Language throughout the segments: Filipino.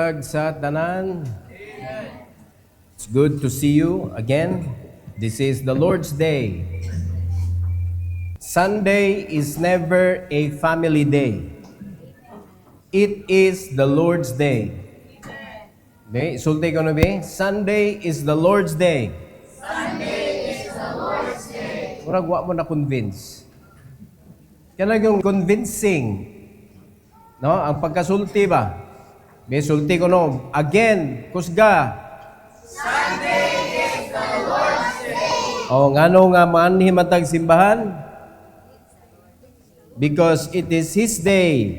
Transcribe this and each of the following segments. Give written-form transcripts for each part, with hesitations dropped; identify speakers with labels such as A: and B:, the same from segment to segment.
A: buntag sa tanan. It's good to see you again. This is the Lord's Day. Sunday is never a family day. It is the Lord's Day. Okay, sulti ko na ba? Sunday is the Lord's Day.
B: Sunday is the Lord's Day.
A: Murag wa mo na convince. Kaya yung convincing. No, ang pagkasulti ba? May sulti ko no. Again, kusga.
B: Sunday is the Lord's Day.
A: O ngano nga manhi matag simbahan? Because it is His day.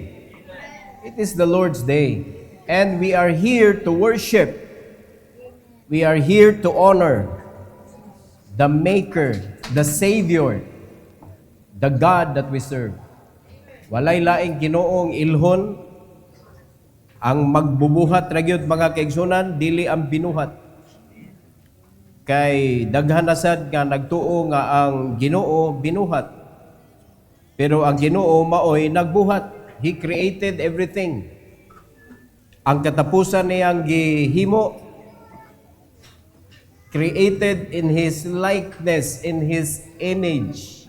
A: It is the Lord's day. And we are here to worship. We are here to honor the Maker, the Savior, the God that we serve. Walay laing Ginoong ilhon ang magbubuhat ra gyud mga kaigsunan, dili ang binuhat. Kay daghan na sad nga nagtuo nga ang Ginoo binuhat. Pero ang Ginoo maoy nagbuhat. He created everything. Ang katapusan niyang gihimo, created in His likeness, in His image.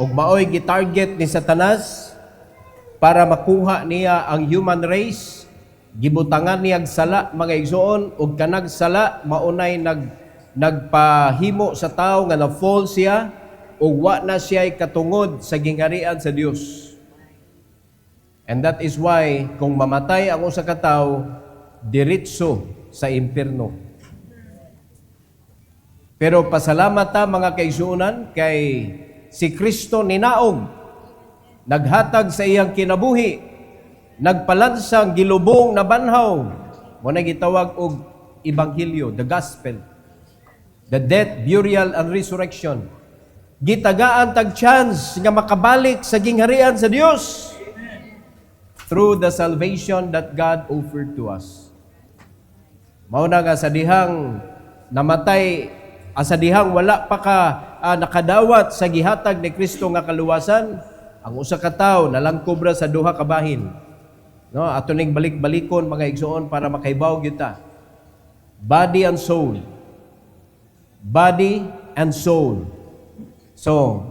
A: Og maoy gitarget ni Satanas para makuha niya ang human race, gibutangan niya sala mga igsoon, ug kanag sala maunay nagpahimo sa tao nga na-fall siya ug wa na siya katungod sa gingharian sa Dios. And that is why kung mamatay ang usa ka tawo, diretso sa impierno. Pero pasalamat ta mga kaigsuonan kay si Kristo ninaog, naghatag sa iyang kinabuhi, nagpalansang gilubong na banhaw, mo na gitawag og Ebanghelyo, the Gospel, the death, burial, and resurrection. Gitagaan tag chance nga makabalik sa gingharian sa Dios through the salvation that God offered to us. Mao na nga sa dihang namatay, sa dihang wala pa ka nakadawat sa gihatag ni Kristo nga kaluwasan, ang usa ka tawo nalangkob ra sa duha ka bahin. No, ato ning balik-balikon mga igsoon para makaibaw gyud ta. Body and soul. Body and soul. So,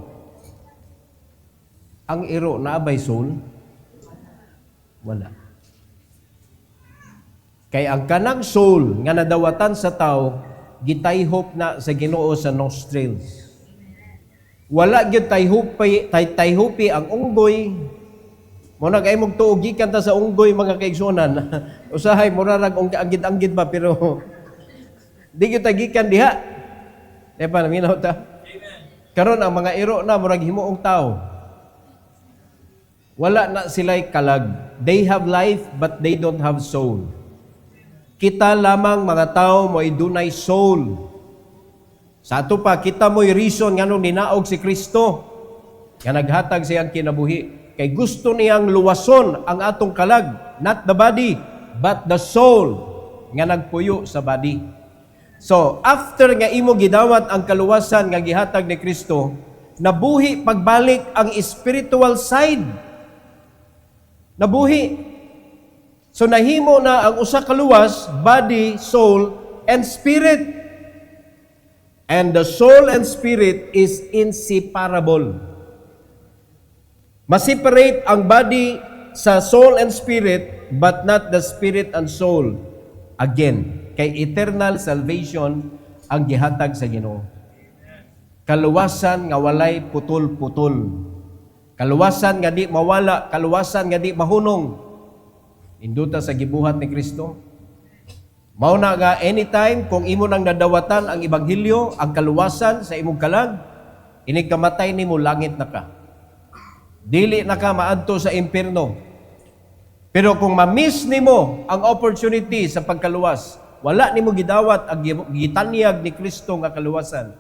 A: ang iro na abay soul? Wala. Kay ang kanang soul nga nadawatan sa tawo, gitayhop na sa Ginoo sa nostrils. Wala gyud tayhupi ang unggoy. Mo na kay mong tuog gikan ta sa unggoy mga kaigsunan. Usahay mura rag anggid-anggid ba pero di gyud gikan diha. Epa naminaw ta. Karon ang mga iro na murag himuong tao. Wala na sila'y kalag. They have life but they don't have soul. Kita lamang mga tao mo'y dunay soul. Sa ato pa, kita mo'y reason nga nung ninaog si Kristo nga naghatag siyang kinabuhi. Kay gusto niyang luwason ang atong kalag, not the body, but the soul nga nagpuyo sa body. So, after nga imo gidawat ang kaluwasan nga gihatag ni Kristo, nabuhi pagbalik ang spiritual side. Nabuhi. So, nahimo na ang usa ka luwas, body, soul, and spirit. And the soul and spirit is inseparable. Maseparate ang body sa soul and spirit, but not the spirit and soul. Again, kay eternal salvation ang gihatag sa Ginoo. Kaluwasan nga walay putol-putol. Kaluwasan nga di mawala, kaluwasan nga di mahunong. Induta sa gibuhat ni Kristo. Mao na nga anytime kung imo nang nadawatan ang Ebanghelyo, ang kaluwasan sa imong kalag, inig kamatay nimo langit na ka. Dili na ka maadto sa impierno. Pero kung ma-miss nimo ang opportunity sa pagkaluwas, wala nimo gidawat ang gitanyag ni Kristo nga kaluwasan,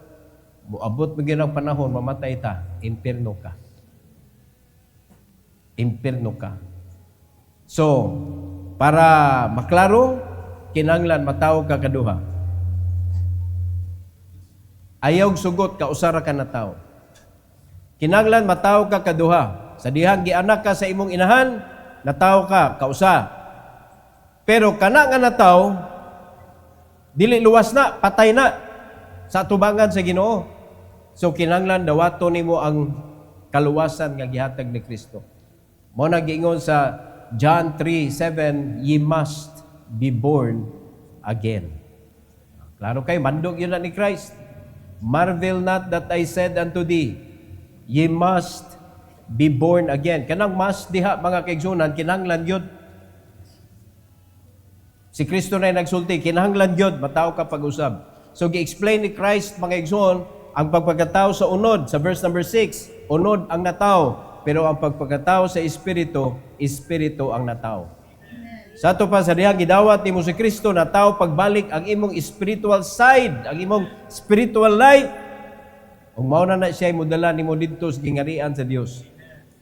A: moabot mo gyud ang panahon mamatay ta, impierno ka. Impierno ka. So, para maklaro, kinanglan matawag ka kaduha. Ayaw sugot ka usara ka na tao. Kinanglan matawag ka kaduha. Sa dihang gianak ka sa imong inahan, nataw ka kausa. Pero kana nga nataw, dili luwas na, patay na sa atubangan sa Ginoo. So kinahanglan dawato nimo ang kaluwasan nga gihatag ni Kristo. Mo nagingon sa John 3:7, ye must be born again. Klaro kay mandog yun na ni Christ. Marvel not that I said unto thee, ye must be born again. Kanang must diha mga kaigsunan, kinahanglan yun. Si Kristo na nagsulti, kinahanglan yun, matao ka pag-usab. So gi-explain ni Christ mga igsoon, ang pagpagkatao sa unod, sa verse number 6, unod ang natao, pero ang pagpagkatao sa Espiritu, Espiritu ang natao. Sa ato pa sa dihang gidawat nimo si Kristo, natao pagbalik ang imong spiritual side, ang imong spiritual life. Kung mao na siya modala nimo didto sa gingarian sa Dios.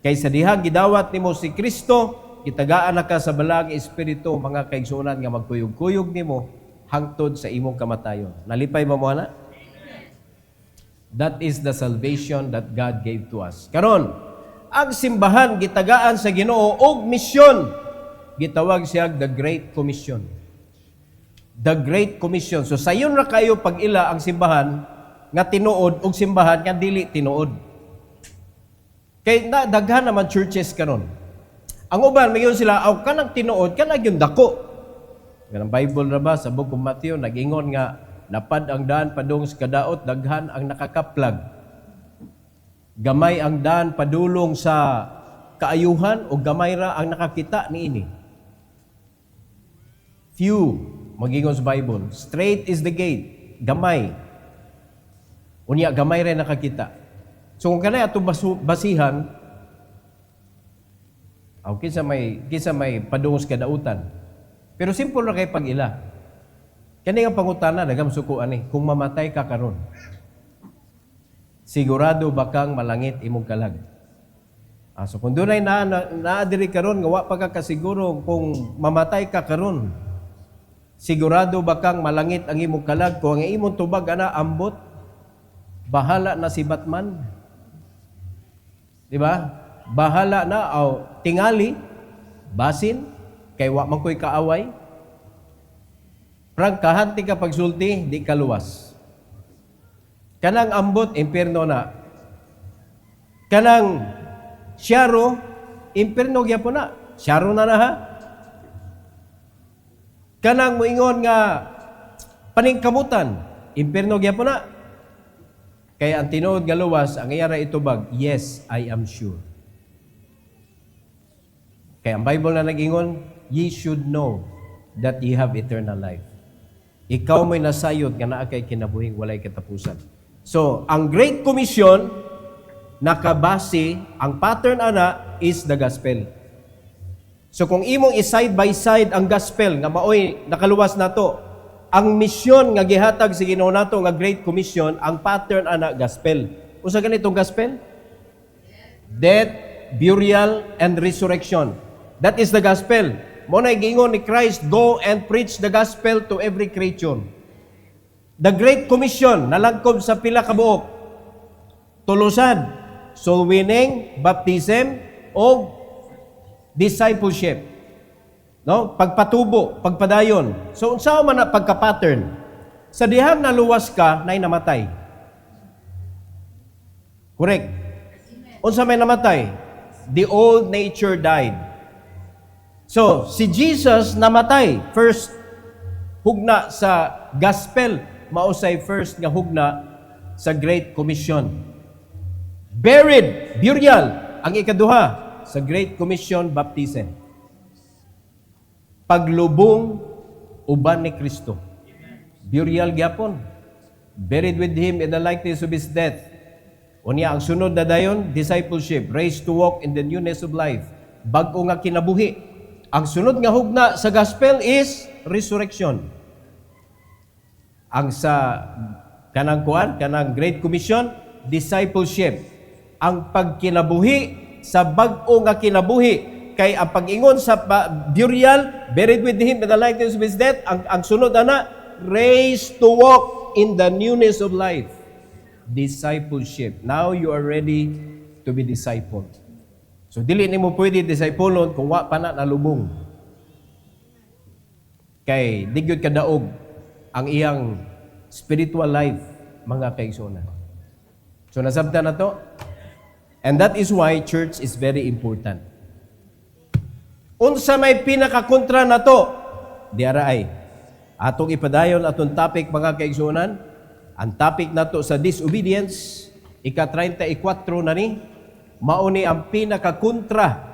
A: Kay sa dihang gidawat nimo si Kristo, gitagaan na ka sa balang espiritu, mga kaigsunan nga magkuyog-kuyog nimo hangtod sa imong kamatayon. Nalipay mo mo na? That is the salvation that God gave to us. Karon, ang simbahan gitagaan sa Ginoo og misyon. Gitawag siya the Great Commission. The Great Commission. So sayon ra kayo pag ila ang simbahan nga tinuod og simbahan nga dili tinuod. Kay daghan naman churches karon. Ang uban mayon sila aw kanang tinuod kanang yung dako. Ganang Bible ra ba sa Book of Matthew nag-ingon nga lapad ang daan padung sa kadaot, daghan ang nakakaplag. Gamay ang daan padulong sa kaayuhan o gamay ra ang nakakita niini. Few, mag-ingon sa Bible. Straight is the gate. Gamay. Unya, gamay rin nakakita. So kung kanay ato basihan, kinsa may padung sa kadautan. Pero simple na kay pag-ila. Kani nga pangutana, nagam sukuan ni, kung mamatay ka karon, sigurado ba kang malangit imong kalag? So kung dunay naadiri karon nga wa pa ka kasiguro kung mamatay ka karon, sigurado ba kang malangit ang imong kalag? Kung ang imong tubag ana ambot, bahala na si Batman. Di ba? Bahala na tingali, basin, kay wa man koy kaaway. Prang kahanti ka pagsulti, di ka luwas. Kanang ambot, impierno na. Kanang syaro, impierno gyapon na. Syaro na ha. Kanang moingon nga paningkamutan, impierno gyapon na. Kaya ang tinuod nga luwas, ang iyara itubag, yes, I am sure. Kaya ang Bible na nag-ingon, ye should know that ye have eternal life. Ikaw may nasayod nga naa kay kinabuhing walay katapusan. So, ang Great Commission, nakabase, ang pattern ana is the gospel. So, kung imong side by side ang gospel, nga maoy nakaluwas na to, ang misyon nga gihatag sa Ginoo nato nga Great Commission, ang pattern ana gospel. Usa ganitong gospel? Death, burial, and resurrection. That is the gospel. Mo na gingon ni Christ, go and preach the gospel to every creature. The Great Commission, nalangkob sa pila ka buok. Tulusan, soul winning, baptism, o discipleship. No? Pagpatubo, pagpadayon. So, unsa man na pagka-pattern? Sa dihang naluwas ka, nay namatay. Correct. Unsa may namatay? The old nature died. So, si Jesus namatay. First, hugna sa gospel. Mausay first nga hugna sa Great Commission. Buried, burial. Ang ikaduha, sa Great Commission, baptism. Paglubong, uban ni Kristo. Burial gyapon. Buried with Him in the likeness of His death. Unya, ang sunod na dayon, discipleship. Raised to walk in the newness of life. Bag-o nga kinabuhi. Ang sunod nga hugna sa gospel is resurrection. Ang sa kanang Great Commission, discipleship. Ang pagkinabuhi sa bag-o nga kinabuhi. Kay ang pag-ingon sa burial, buried with Him in the likeness of His death, ang sunod na, raised to walk in the newness of life. Discipleship. Now you are ready to be discipled. So, dili nimo pwede disciplon kung wa pa na nalubong. kay di gyud kadaog ang iyang spiritual life, mga kaigsuonan. So nasabtan na to. And that is why church is very important. Unsa may pinakakontra na to, diara ay atong ipadayon atong topic, mga kaigsuonan. Ang topic nato sa disobedience, ika-34 na ni, mauni ang pinakakontra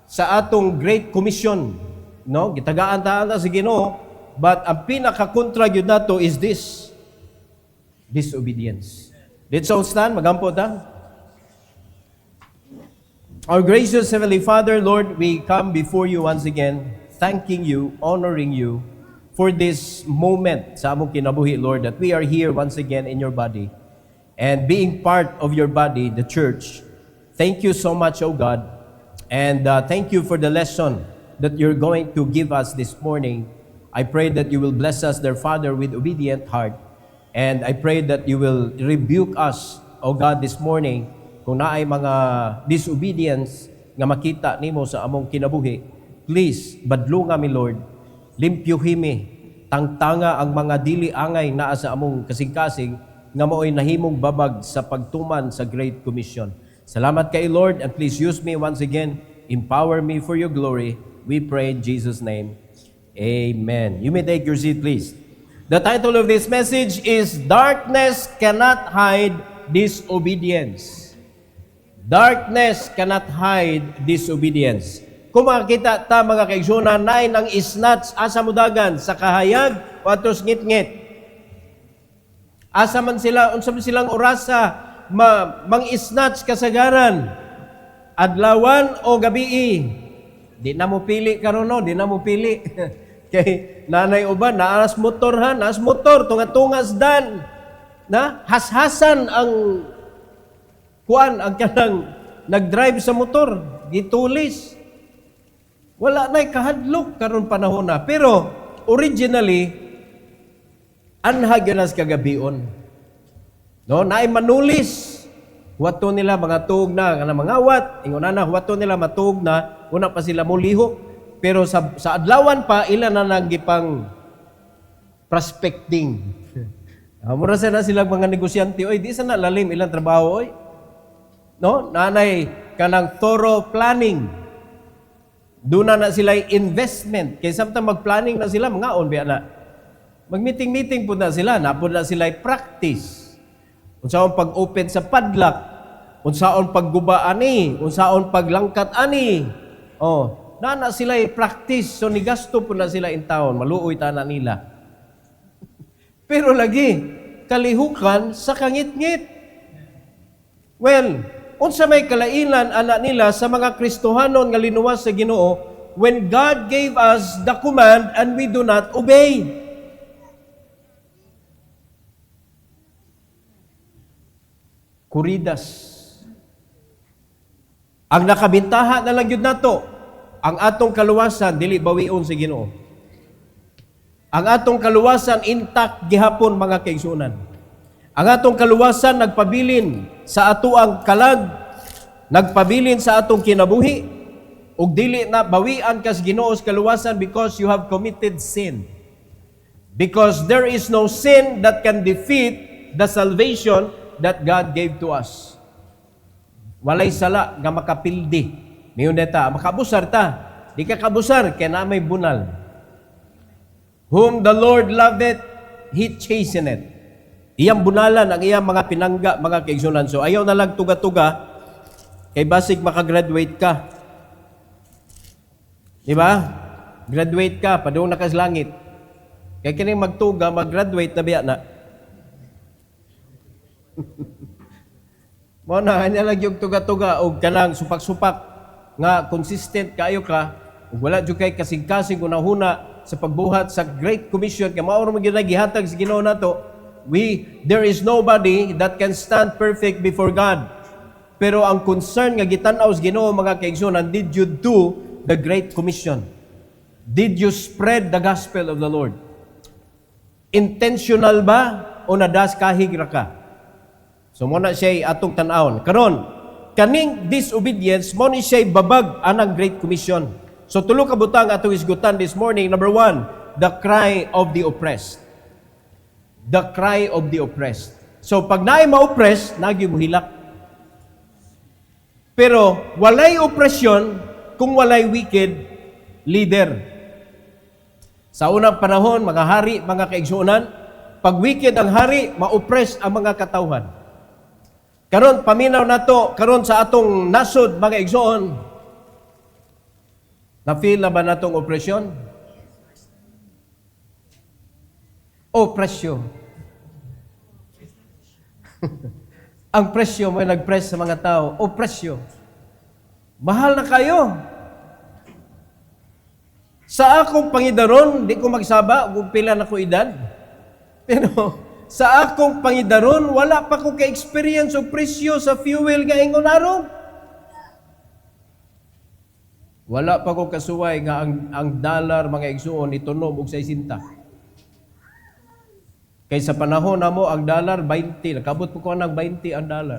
A: sa atong Great Commission. No, gitagaan ta sa Ginoo, but ang pinakakontra gyud nato is this: disobedience. Let's all stand, magampo ta. Our gracious Heavenly Father, Lord, we come before you once again, thanking you, honoring you for this moment sa among kinabuhi, Lord, that we are here once again in your body and being part of your body, the church. Thank you so much, O God, and thank you for the lesson that you're going to give us this morning. I pray that you will bless us, dear Father, with obedient heart, and I pray that you will rebuke us, O God, this morning, kung naay mga disobedience nga makita nimo sa among kinabuhi. Please, badlunga mi, Lord, limpyuhimi, tangtanga ang mga dili angay naa sa among kasing-kasing nga mao'y nahimong babag sa pagtuman sa Great Commission. Salamat kay Lord, and please use me once again. Empower me for your glory. We pray in Jesus' name. Amen. You may take your seat, please. The title of this message is Darkness Cannot Hide Disobedience. Darkness cannot hide disobedience. Kung makakita ta, mga kaigsuonan, naay nang isnats asa mudagan sa kahayag o atos ngit-ngit. Asa man sila, unsa man silang orasa mang-isnats kasagaran, adlawan o gabii. Di na mo pili karon, no? Di na mo pili. Kay nanay uban, naas motor, tunga-tungas dan. Na hashasan ang kuan ang kanang nag-drive sa motor, gitulis. Wala na'y kahadlok karon panahon na. Pero originally, anhag yun as kagabion. No, naay manulis. Huwato nila mga tuog na mga wat. Ingon na huwato nila matuog na, una pa sila mulihok. Pero sa adlawan pa, ilan na nagipang prospecting. Mura na silang mga negosyante, oy, di sana lalim ilang trabaho, oy. No, nanay kanang thorough planning. Doon na sila investment. Kaya samtang mag-planning na sila, mga on biya na. Mag-meeting-meeting po na sila, napod na sila practice. Unsaon pag-open sa padlock, unsaon pagguba ani, unsaon paglangkat ani. Oh, na sila practice. So nigasto po na sila in taon, maluoy tana nila. Pero lagi kalihukan sa kangit-ngit. Well, unsa may kalainan ana nila sa mga Kristohanon nga linuwas sa Ginoo when God gave us the command and we do not obey. Kuridas. Ang nakabintaha na lang yun nato, ang atong kaluwasan dili bawion sa Ginoo. Ang atong kaluwasan intact gihapon, mga kaigsuonan. Ang atong kaluwasan nagpabilin sa atoang kalag, nagpabilin sa atong kinabuhi, ug dili na bawian kas Ginoo sa kaluwasan because you have committed sin. Because there is no sin that can defeat the salvation that God gave to us. Walay sala nga makapildi. Miyon deta, makabusar ta. Di ka kabusar, kaya na may bunal. Whom the Lord loveth, He chasteneth. Iyang bunalan ang iyang mga pinangga, mga kaigsunan. So ayaw na lang tuga-tuga, kay basig makagraduate ka. Diba? Graduate ka, padung na ka sa langit. Kaya kining magtuga, mag-graduate na biya na. Mo na, kanya lang yung tuga-tuga o kanang supak-supak nga consistent kayo ka, ug wala jud kay kasing-kasing unahuna sa pagbuhat sa Great Commission, kaya mauro mo gihatag sa Ginoo nato. There is nobody that can stand perfect before God. Pero ang concern nga gitan-aw sa Ginoo, mga kaigsunan, did you do the Great Commission? Did you spread the gospel of the Lord? Intentional ba o nadas kahig ra ka? So muna siya atong tan-awon. Karon, kaning disobedience mo ni siya babag anang Great Commission. So tulo ka butang atong isgutan this morning. Number 1, the cry of the oppressed. The cry of the oppressed. So pag naay ma-oppress, nagyubuhilak. Pero walay opresyon kung walay wicked leader. Sa unang panahon, mga hari, mga kaigsuonan, pag wicked ang hari, ma-oppress ang mga katawhan. Karon paminaw nato, karon sa atong nasod, mga igsoon, na-feel na ba natong opresyon? O presyo. Ang presyo, may nag-press sa mga tao. O presyo. Mahal na kayo. Sa akong pangidaron, di ko magsaba kung pila na ko edad. Pero sa akong pangidaron, wala pa ko ka-experience o presyo sa fuel nga ingon aron. Wala pa ko kasuway nga ang dollar, mga igsuon, itunom og 60. Kay sa panahon na mo, ang dollar, 20. Nakabot po ko ng 20 ang dollar.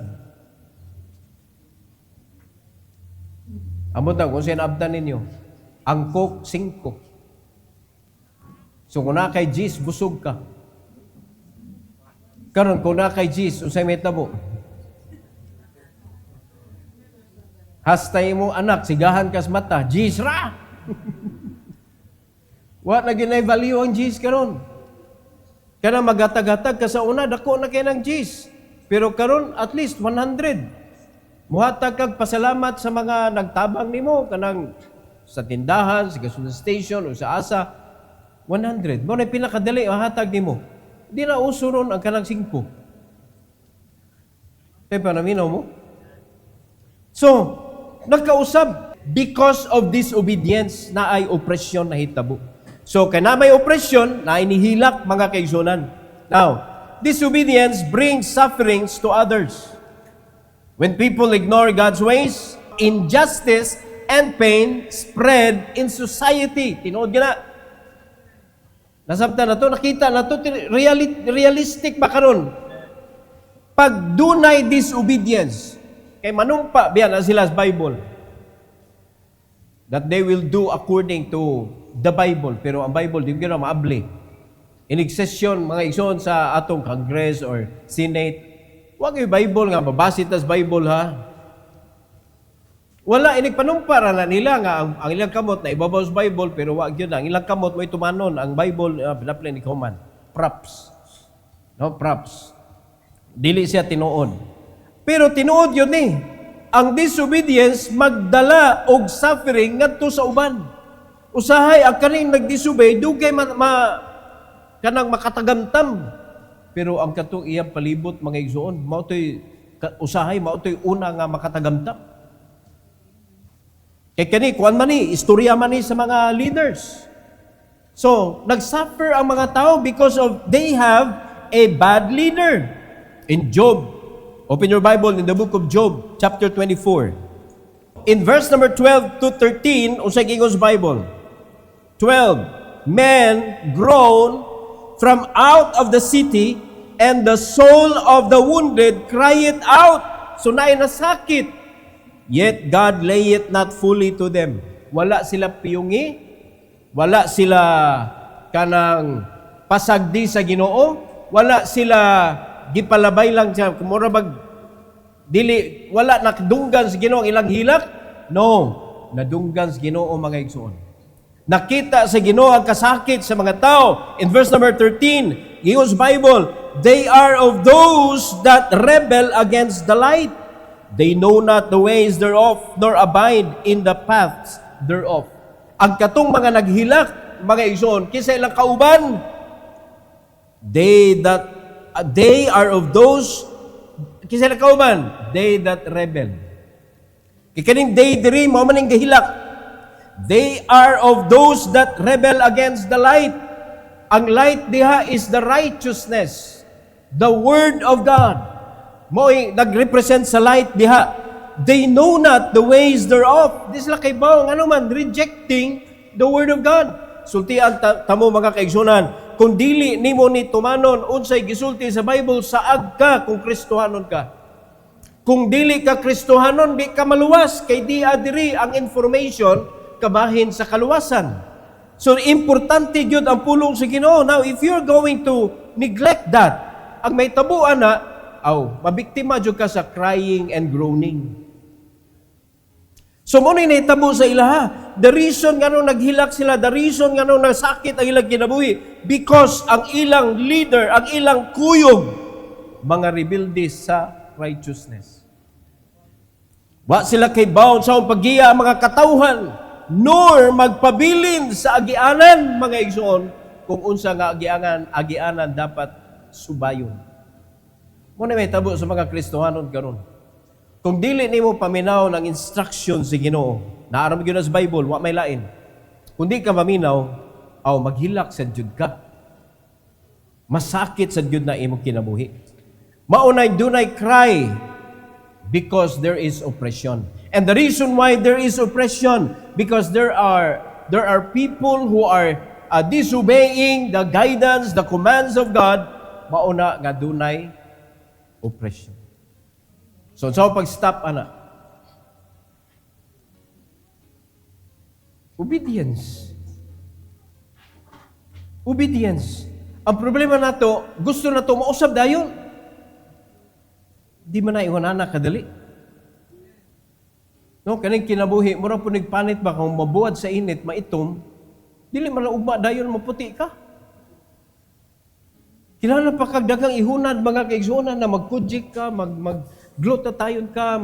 A: Amot na, kung sinabdan ninyo, ang Coke, 5. So, kung na kay G's, busog ka. Karon kung na kay G's, unsay may tabo. Hastay mo, anak, sigahan kas mata, G's ra! What na ginay-value ang G's karon? Kaya magatag-hatag ka sa una, dako na kayo ng G's. Pero karon at least 100. Muhatag kag pasalamat sa mga nagtabang nimo kanang sa tindahan, sa gasolina station, o sa asa. 100. Mo na pinakadali, mahatag nimo. Di na uso ron ang kanang 5. Kaya pa naminaw mo? So, nagkausab because of disobedience na ay opresyon na hitabo. So, kaya may oppression na inihilak mga kaigsunan. Now, disobedience brings sufferings to others. When people ignore God's ways, injustice and pain spread in society. Tinood ka na. Nasabta na to, nakita na to, realistic ba karon? Pag dunay disobedience, kay manumpa, biyan na sila sa Bible, that they will do according to the Bible. Pero ang Bible, di ko na maabli. In-session, mga igsoon sa atong Congress or Senate, huwag yung Bible nga, mabasit as Bible ha. Wala, inigpanumpara na nila nga, ang ilang kamot na ibabaw sa Bible, pero wag yun ang ilang kamot mo itumanon, ang Bible, pinaplay ni Coman. Props. No, props. Dili siya tinuod. Pero tinuod yun eh. Ang disobedience magdala og suffering ngadto sa uban. Usahay ang kaning nagdisobey dugay kanang makatagamtam. Pero ang katong iyang palibot mga igsoon, mao toy usahay mao toy una nga makatagamtam. Kay kani kuan man ni istorya man ni sa mga leaders. So, nagsuffer ang mga tao because of they have a bad leader. In Job, open your Bible in the book of Job, chapter 24. In verse number 12 to 13, unsay giingos Bible? 12. Men groan from out of the city, and the soul of the wounded crieth out. So naay nasakit. Yet God lay it not fully to them. Wala sila piyungi, wala sila kanang pasagdi sa Ginoo, wala sila gipalabay lang siya kumura bag dili wala nakdunggan sa Ginoo ang ilang hilak. No, nadunggan sa Ginoo mga igsoon. Nakita sa Ginoo ang kasakit sa mga tao. In verse number 13, Giingos Bible, they are of those that rebel against the light. They know not the ways thereof, nor abide in the paths thereof. Ang katong mga naghilak, mga igsoon, kinsa ilang kauban, they are of those, kinsa ilang kauban, they that rebel. Kikaning they diri, mao man ning gahilak. They are of those that rebel against the light. Ang light diha is the righteousness, the word of God. Mo'y nag-represent sa light diha. They know not the ways thereof. Di sila kay bawang ano man, rejecting the word of God. Sultian tamo mga kaigsunan, kung dili nimo ni tumanon unsay gisulti sa Bible, saag ka kung Kristohanon ka. Kung dili ka Kristohanon, di ka maluwas kay di adiri ang information kabahin sa kaluwasan. So, importante yun ang pulong sa Ginoo. Now, if you're going to neglect that, ang may tabuan na, mabiktima jud ka sa crying and groaning. So, muna naitabo sa ilaha. The reason nga nung naghilak sila, the reason nga nung nasakit ang ilang kinabuhi, because ang ilang leader, ang ilang kuyog, mga rebelde sa righteousness. Wa sila kay bound sa paggiya ang mga katawhan, nor magpabilin sa agianan, mga igsoon, kung unsa nga agianan dapat subayon. Muna may tabo sa mga Kristohanon karon. Kung dili nimo paminaw ng instruction si Ginoo, naaram gyud sa Bible, wa may lain. Kung di ka paminaw, maghilak sa jud ka. Masakit sa jud na imong kinabuhi. Maunay dunay cry because there is oppression. And the reason why there is oppression, because there are people who are disobeying the guidance, the commands of God, mauna nga dunay oppression. So pag-stop, obedience. Obedience. Ang problema nato, gusto na to mausab dayon. Di man na iwanan kadali. No, kaning kinabuhi, mura po nagpanit ba kung mabuad sa init, maitom, dili man na ugma dayon maputi ka. Kinahanglan pa kag daghang ihunan mga kaigsuonan na magkujik ka, glutathione ka,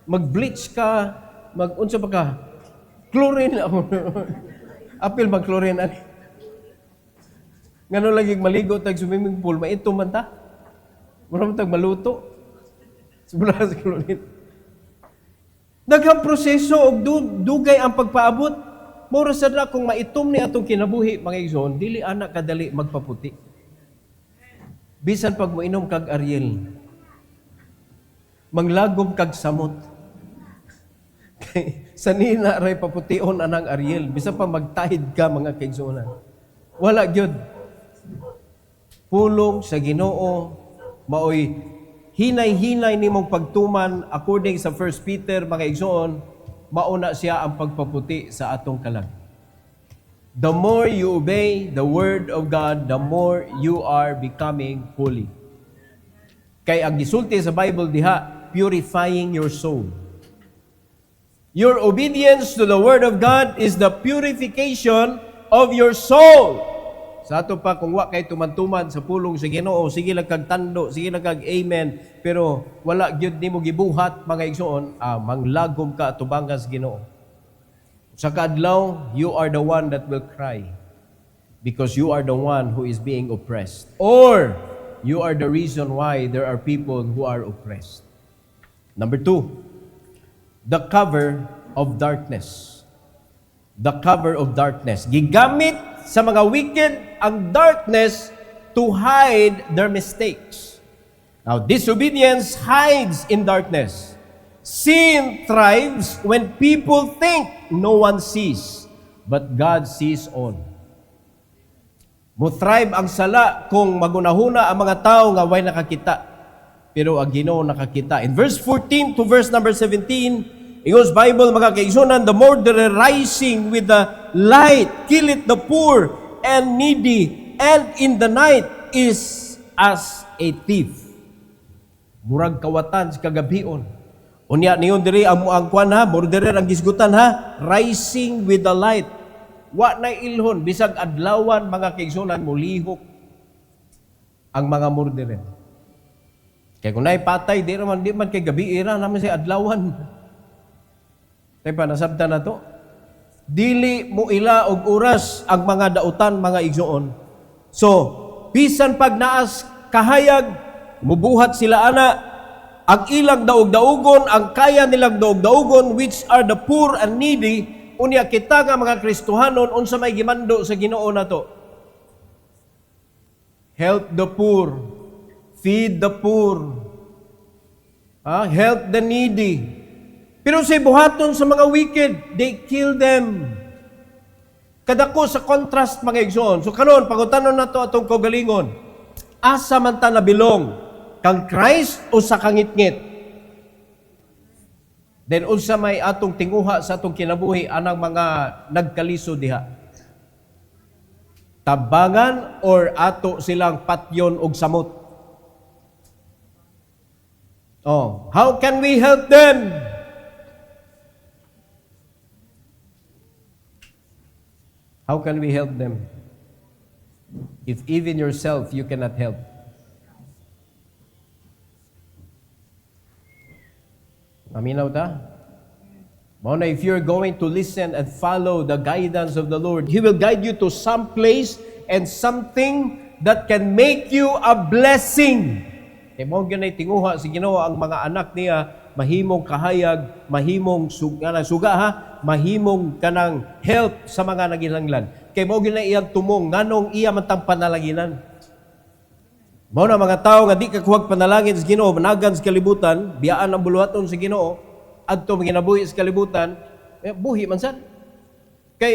A: mag-bleach ka, unsa pa ka? Chlorine. Apil mag-chlorine ani. Ngano lagi maligo tag swimming pool, maitom man ta. Mura man tag maluto. Subra sa chlorine. Daghang proseso og dugay ang pagpaabot. Mura sad na kung maitom ni atong kinabuhi mga igsoon, dili ana kadali magpaputi. Bisan pag moinom kag Ariel, manglagom kag samot. Sanina ray papution anang Ariel, bisan pa magtahid ka mga kaigsuonan. Wala gyud. Pulong sa Ginoo maoy hinay-hinay nimong pagtuman according sa 1 Peter mga igsoon, mauna siya ang pagpaputi sa atong kalag. The more you obey the word of God, the more you are becoming holy. Kay ang gisulti sa Bible diha, purifying your soul. Your obedience to the word of God is the purification of your soul. Sa ato pa, kung wa kay tuman-tuman sa pulong sa Ginoo, sige lang kag tando, sige lang kag amen, pero wala gyud nimo gibuhat mga igsoon, manglagom ka atubangan sa Ginoo. Sa kadlaw, you are the one that will cry because you are the one who is being oppressed. Or, you are the reason why there are people who are oppressed. Number 2, the cover of darkness. The cover of darkness. Gigamit sa mga wicked ang darkness to hide their mistakes. Now, disobedience hides in darkness. Sin thrives when people think no one sees, but God sees all. Mo-thrive ang sala kung magunahuna ang mga tao nga way nakakita, pero ang Ginoo nakakita. In verse 14 to verse number 17, Ingos Bible mga kaigsunan, the more they're rising with the light, killeth the poor and needy, and in the night is as a thief. Murag kawatan sa kagabion. Unya niyon diri ang kuan ha, murderer ang gisgutan ha, rising with the light. Wa na ilhon bisag adlawan mga kaigsunan mulihok ang mga murderer. Kay kung nay patay di man kay gabi ira naman say adlawan. Tay pa nasabtan na to. Dili mo ila og oras ang mga dautan mga igsoon. So, bisan pag naas kahayag, mubuhat sila ana, ang ilang daog-daugon, ang kaya nilang daog-daugon, which are the poor and needy, unya kita nga mga Kristohanon, unsa may gimando sa Ginoo nato. Help the poor, feed the poor, help the needy. Pero sa buhaton sa mga wicked, they kill them. Kadako sa contrast mga igsoon. So karon pangutanon nato atong kaugalingon. Asa man ta nabilong? Kang Christ o sa kangitngit? Then unsa may atong tinguha sa atong kinabuhi anang mga nagkaliso diha? tabangan or ato silang patyon og samot? Oh, how can we help them? How can we help them? If even yourself you cannot help. Aminaw ta? Mauna, if you're going to listen and follow the guidance of the Lord, He will guide you to some place and something that can make you a blessing. Kaya mo ganay tinguha si Ginoo ang mga anak niya, mahimong kahayag, mahimong suga ha, mahimong kanang help sa mga naginhanglan. Kaya mo ganay iyang tumong, nganong iya man tang panalaginan. Mao na mga tao nga di ka kuwag panalangin sa Ginoo, managan sa kalibutan, biyaan ang buluhaton sa Ginoo, adto maginabuhi sa kalibutan, buhi man sad. Kay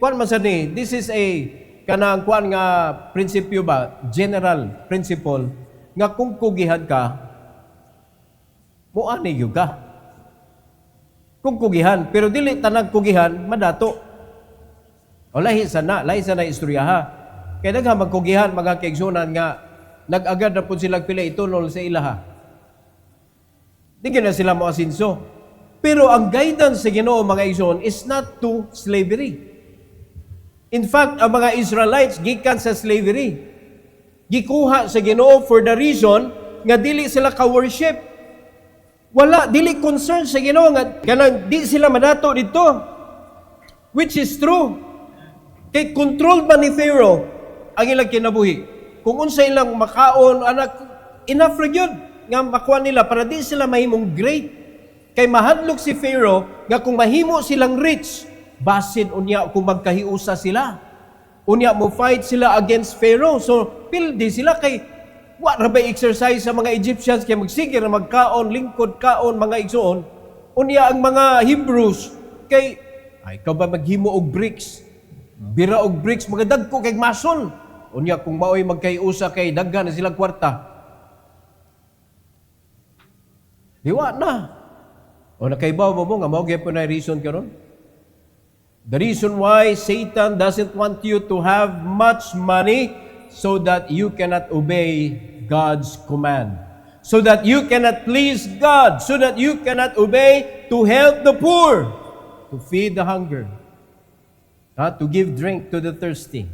A: kuan man sad ni, this is a kanang kuan nga prinsipyo ba, general principle nga kung kugihan ka, muani gyud ka. Kung kugihan, pero dili tanang kugihan madato. O lahi sana istorya ha. Kaya daghang magkugihan mga kaigsunan nga nag-agad na po silang pila itunol sa ilaha. Di na sila mo asinso. Pero ang guidance sa Ginoo mga igsoon is not to slavery. In fact, ang mga Israelites gikan sa slavery. Gikuha sa Ginoo for the reason nga dili sila ka-worship. Wala, dili concern sa Ginoo nga kanang di sila madato dito. Which is true. Kay controlled man ni Pharaoh ang ilang kinabuhi. Kung unsa ilang makaon, anak, enough ra gyud nga makuha nila para di sila mahimong great. Kay mahadlok si Pharaoh nga kung mahimo silang rich, basin unya kung magkahiusa sila. Unya mo fight sila against Pharaoh. So, pildi sila kay wa ra ba exercise sa mga Egyptians kay magsige ra magkaon, lingkod kaon mga igsoon. Unya ang mga Hebrews kay ay ikaw ba maghimo og bricks? Bira og bricks mga dagko kay mason. Unya kung maoy magkaiusa kay daghan na silang kwarta. Diwa na. O nakaibaw mo nga mao gyud na reason karon. The reason why Satan doesn't want you to have much money so that you cannot obey God's command. So that you cannot please God. So that you cannot obey to help the poor. To feed the hunger. To give drink to the thirsty.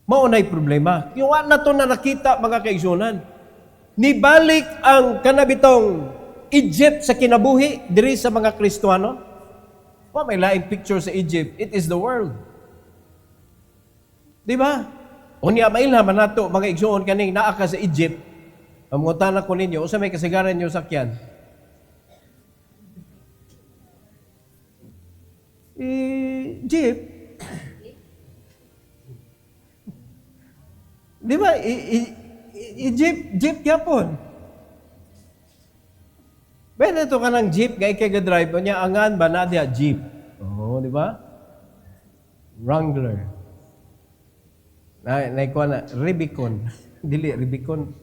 A: Maunay problema. Yung na to na nakita mga kaigsunan. Nibalik ang kanabitong Egypt sa kinabuhi diri sa mga Kristiyano. May laing picture sa Egypt. It is the world. Di ba? Unya mailhaman nato mga igsoon kaning naa ka sa Egypt. Ang mga tanak ko ninyo, usa may kasagaran nyo sakyan. Jeep. Di ba? Jeep yapon. Pwede ito ka ng jeep, gaya kaya drive niya, angan ba na diya jeep? Oo, di ba? Wrangler. Naikuha na, Rubicon. Dili, Rubicon.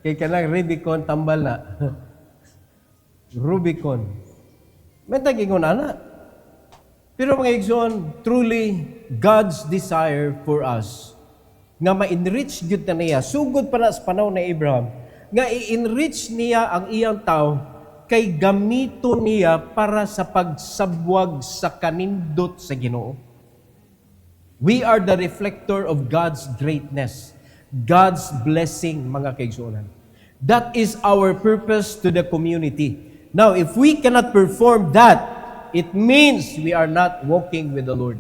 A: Kaya ka lang, Rubicon, tambal na. Rubicon. May tagingon na. Pero mga igsoon, truly, God's desire for us, nga ma-enrich gyud na niya, sugod pa na sa panahon na Abraham, nga i-enrich niya ang iyang tao kay gamito niya para sa pagsabwag sa kanindot sa Ginoo. We are the reflector of God's greatness, God's blessing, mga kaigsuonan. That is our purpose to the community. Now, if we cannot perform that, it means we are not walking with the Lord.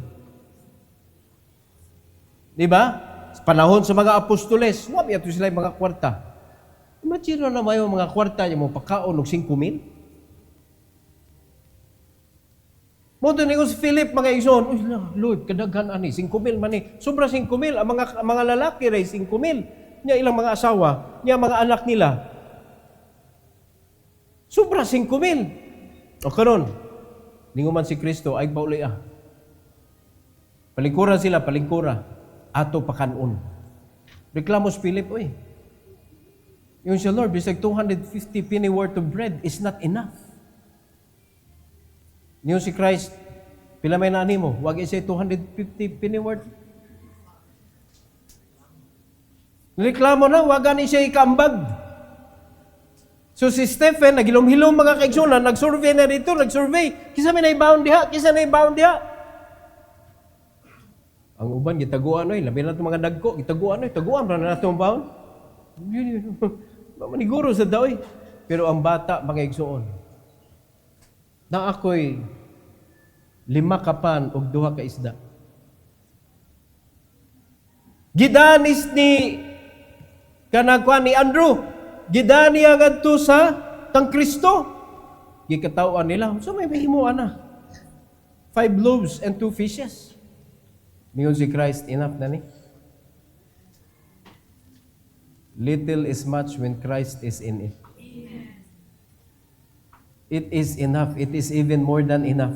A: Di ba? Sa panahon sa mga apostoles, wabi ato sila yung mga kwarta. Imagine na may mga kwarta niya mo pagkaon ng 5,000. Munto ni si Philip mga igsoon, uy Lord, kadaghan ani 5,000 man ni. Sobra 5,000 ang mga lalaki ray 5,000. Nya ilang mga asawa, nya mga anak nila. Sobra 5,000. O karon, ninguman si Kristo ay baulay Palingkura sila, palingkura. Ato pakanon. Reklamo si Philip, oy. Yung siya, Lord, bisag 250 penny worth of bread is not enough. Yung si Christ, Pila may nani mo? Wag isay 250 penny worth. Reklamo na, wagan siya ikambag. So si Stephen, nagilom-hilom mga kaigsunan, nag-survey na dito, nag-survey. Kisa may naibaon diha, kisa naibaon diha. Ang uban, gitaguan na labi na itong mga dagko, gitaguan na na itong baon. Maniguro sa daoy. Pero ang bata, mga igsuon, na ako'y 5 kapan o 2 ka isda. Gidanis ni kanagkuan ni Andrew, gidani agad to sa tang Kristo. Gikatawaan nila, so may himuan na. 5 loaves and 2 fishes. Mingon si Christ, enough na ni. Little is much when Christ is in it. It is enough. It is even more than enough.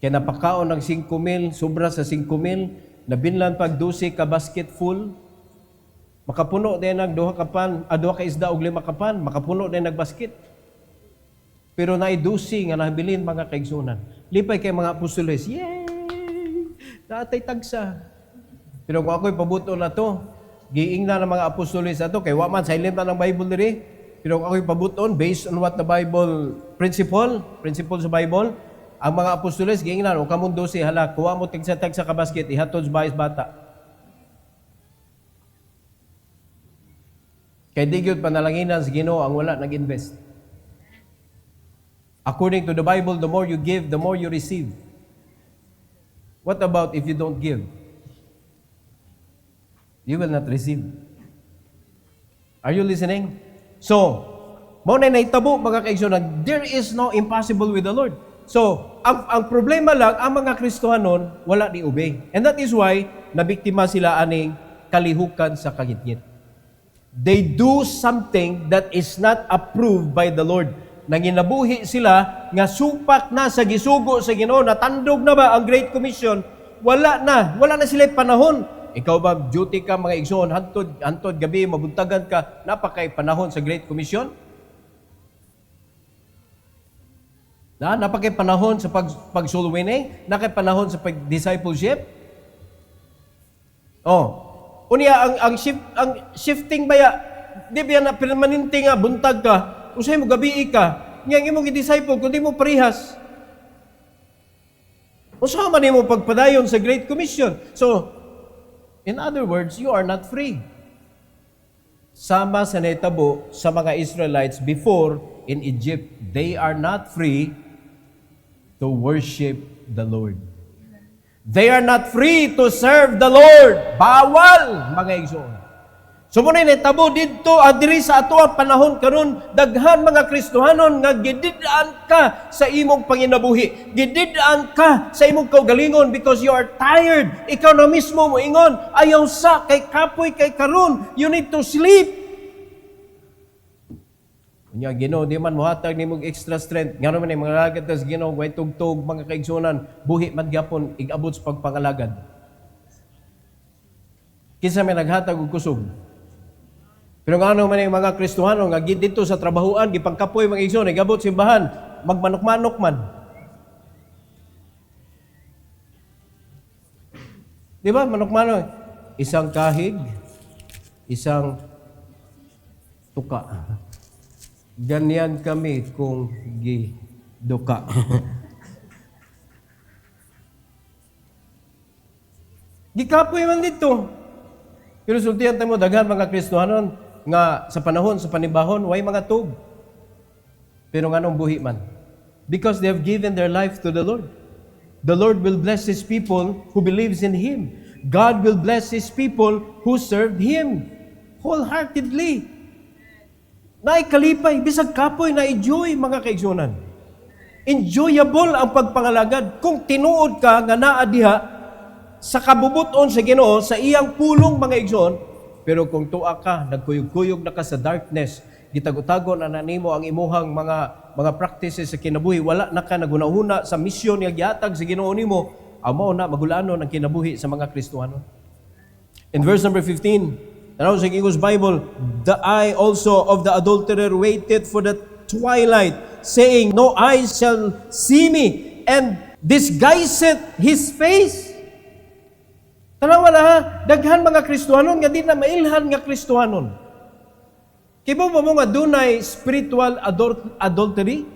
A: Kaya napakaon ng 5,000, sobra sa 5,000, nabinlan pag 12 ka basket full, makapuno din ng 2 kapan, 2 ka isda og 5 kapan, makapuno din ng basket. Pero naay 12 nga nabilin mga kaigsunan. Lipay kay mga apostoles, yay! Natay tagsa. Pero kung ako'y pabuto na to, giing na ng mga apostoles na to, kay wa man silent na ng Bible diri. Pero kung ako'y pabuton, based on what the Bible principle sa Bible, ang mga apostoles, giing na, o kamong 12, hala, kuha mo tagsa ka basket, ihatod sa bayis bata. Kay di gyud panalanginan sa Ginoo ang wala nag-invest. According to the Bible, the more you give, the more you receive. What about if you don't give? You will not receive. Are you listening? So, mo na naitabo mga kaigsunan, there is no impossible with the Lord. So, ang problema lang, ang mga Kristohanon, wala ni obey. And that is why, nabiktima sila aning kalihukan sa kagitgit. They do something that is not approved by the Lord. Nanginabuhi sila nga supak na sa gisugo sa Ginoo, natandog na ba ang Great Commission? Wala na sila panahon. Ikaw ba duty ka mga igsoon hantod gabi mabuntagan ka napakay panahon sa Great Commission? Napakay panahon sa pag-soul winning, nakay panahon sa pag-discipleship. Unya ang shifting baya, di ba na permanente nga buntag ka, usay mo gabi ka, nga imong i-disciple kundi mo parehas. Usa man nimo pagpadayon sa Great Commission. So, in other words, you are not free. Sama sa naitabo sa mga Israelites before in Egypt, they are not free to worship the Lord. They are not free to serve the Lord. Bawal, mga igsoon. So muna naitabo dito adiri sa ato ang panahon karon, daghan mga Kristohanon nga gidid-an ka sa imong panginabuhi. Gidid-an ka sa imong kaugalingon because you are tired. Ikaw na mismo mo ingon, ayaw sa kay kapoy kay karon. You need to sleep. Nya Ginoo di man mohatag nimo extra strength. Ngano man mga lagad tas Ginoo way tugtog mga kaigsunan, buhi man gyapon ig-abot sa pagpangalagad. Kinsa may naghatag og kusog. Pero ngano man yung mga Kristohano nga dito sa trabahuan gipangkapoy mga igsoon, ig-abot simbahan, magmanok-manok man. Di ba manok-manok? Isang kahig, isang tuka. Ganyan kami kung giduka. Gikapoy man dito. Pero sultihan tayo mo, daghan mga Kristohanon nga sa panahon, sa panibahon, way mga tug. Pero nga nung buhi man. Because they have given their life to the Lord. The Lord will bless His people who believes in Him. God will bless His people who served Him wholeheartedly. Naikalipay, bisag kapoy, na-enjoy mga kaigsunan. Enjoyable ang pagpangalagad. Kung tinuod ka nga naa diha sa kabubuton sa Ginoo, sa iyang pulong mga igsoon, pero kung tuwa ka, nagkuyog-kuyog na ka sa darkness, gitago-tago na nanimo ang imuhang mga practices sa kinabuhi, wala na ka nagunahuna sa misyon nga gihatag sa Ginoo nimo, amo na magulanon ang kinabuhi sa mga Kristohano. In verse number 15, tanaw sa English Bible, the eye also of the adulterer waited for the twilight, saying, no eye shall see me, and disguiseth his face. Tanawa na ha, daghan mga Kristohanon nga di na mailhan nga Kristohanon. Kibo mo nga dunay spiritual adultery?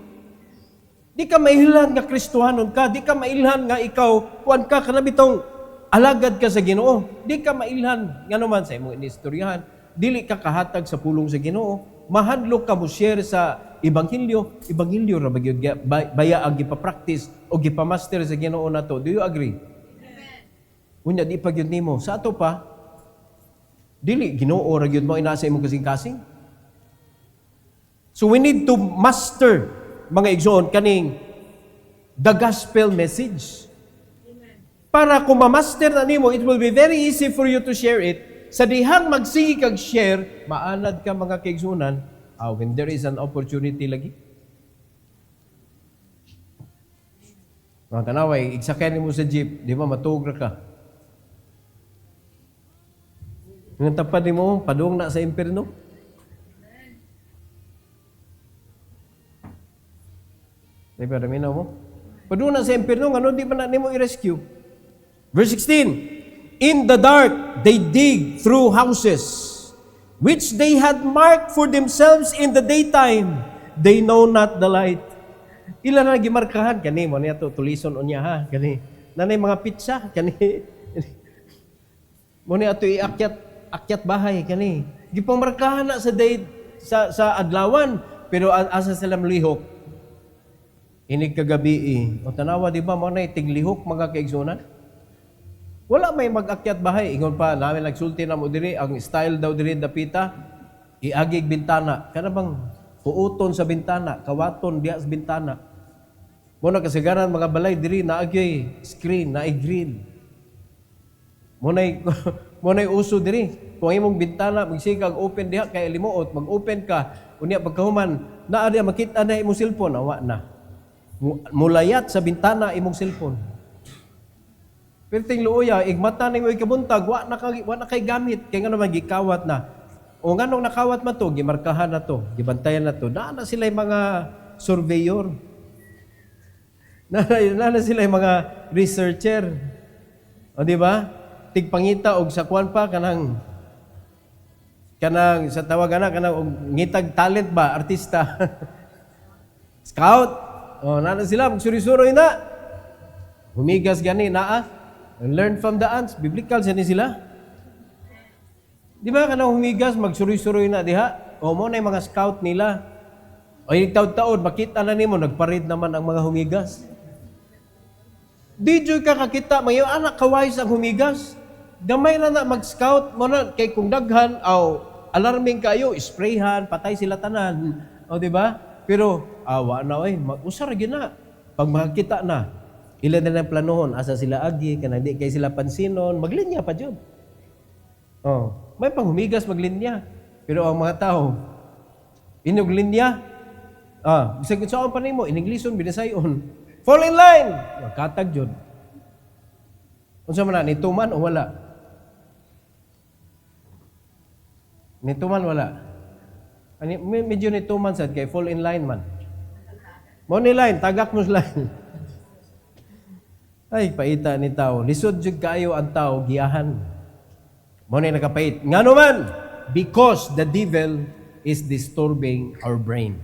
A: Di ka mailhan nga Kristohanon ka, di ka mailhan nga ikaw, kuan ka kanabitong alagad ka sa Ginoo. Di ka mailhan nga naman sa imong inistoryahan, dili ka kahatag sa pulong sa Ginoo. Mahadlok ka mo share sa Ebanghelyo ra ba gyud baya ang gipa-practice o gipa-master sa Ginoo nato. Do you agree? Unya di pa gyud nimo. Sa ato pa, dili Ginoo ra gyud mo inasa imong kasing-kasing. So we need to master mga igsoon kaning the gospel message. Para kung ma-master na nimo, it will be very easy for you to share it. Sa dihang magsige kag share, maanad ka mga kaigsunan, when there is an opportunity lagi. Mga tanaway, igsakay mo sa jeep, di ba matugra ka. Ang tapad mo, padung na sa impyerno. Di ba, raminaw mo? Padung na sa impyerno, ano di ba na nimo i-rescue? Verse 16, in the dark they dig through houses, which they had marked for themselves in the daytime. They know not the light. Ilan na gimarkahan? Kani, mo niya to, tulison o niya ha. Kani, nanay mga pizza. Kani, mo niya to akyat bahay. Kani, gipamarkahan na sa day, sa adlawan. Pero asa sila lihok. Inig kagabi o tanawa, di ba, mo na tiglihok mga kaigsunan? Wala may mag-akyat bahay. Ingon pa, namin nagsulti na mo diri, ang style daw diri dapita, iagig bintana. Kana bang puuton sa bintana, kawaton diya sa bintana. Muna kasagaran mga balay diri, naagay screen, naay grill. Muna'y uso diri. Kung imong bintana, magsikag open diha, kay limuot, mag-open ka, unya pagkahuman, naa diya makita na imong cellphone, awa na. Mulayat sa bintana imong cellphone. Pero ting luoya, igmata ni mo ikabuntag, wa na kay gamit. Kaya nga naman, gikawat na. O nga nung nakawat man to, gimarkahan na to, gibantayan na to. Na sila yung mga surveyor. Na sila yung mga researcher. O di ba? Tigpangita og sa kwan pa, kanang sa tawagan na, kanang ngitag talent ba, artista. Scout. O, na sila, magsuri-suroy na. Humigas gani, naa. And learn from the ants. Biblical siya ni sila. Di ba kanang humigas, magsuri-suroy na diha? O mo na yung mga scout nila. O yung taon-taon, makita na nimo, nagparid naman ang mga humigas. Di dyo'y kakakita, may anak kawais ang humigas. Gamay na mag-scout mo na, kay kung daghan, alarming kayo, sprayhan, patay sila tanan. O di ba? Pero, awa na, usar yun na. Pag makakita na, ilan na ng planohon, asa sila agi, kana di kay sila pansinon, maglinya pa dyan. May panghumigas maglinya. Pero ang mga tao, inog linya, bisag saan pa nimo, iniglison, binasayon. Fall in line! Magkatag dyan. Unsa man na, nituman o wala? Nituman wala. Medyo nituman sad kay fall in line man. Money line, tagak mo line. Ay, paita ni tao. Lisod jud kaayo ang tao, giyahan. Mo na nakapait. Nga naman, because the devil is disturbing our brain.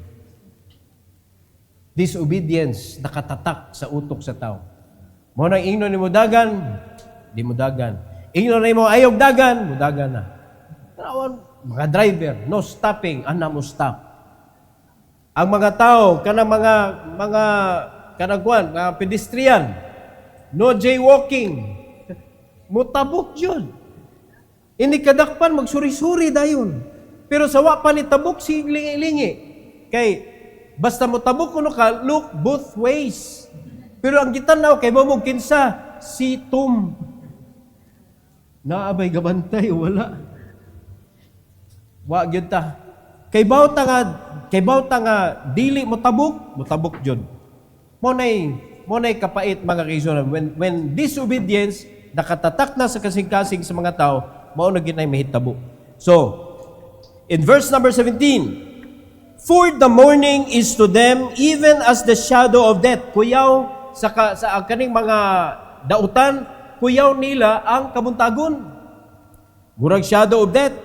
A: Disobedience, nakatatak sa utok sa tao. Mo na ingno ni mo dagan, di mo dagan. Ingno na mo ayog dagan, mo dagan na. Mga driver, no stopping, ana mo stop. Ang mga tao, kanang mga kanagwan, mga pedestrian, no jaywalking. Mutabok yun. Ini kadakpan, magsuri-suri dayon. Pero sawa pa ni tabok, lingi-lingi. Kay, basta mutabok kuno ka, look both ways. Pero ang gitanaw, kay mamong kinsa, si Tom. Naabay gabantay, wala. Wa gyud ta. Kay bawta nga dili mutabok jud. Mo nay kapait mga kaigsunan, when disobedience nakatatak na sa kasing-kasing sa mga tao, mao na ginay mahitabo. So, in verse number 17, for the morning is to them even as the shadow of death. Kuyaw sa kaning mga dautan, kuyaw nila ang kabuntagon. Murag shadow of death.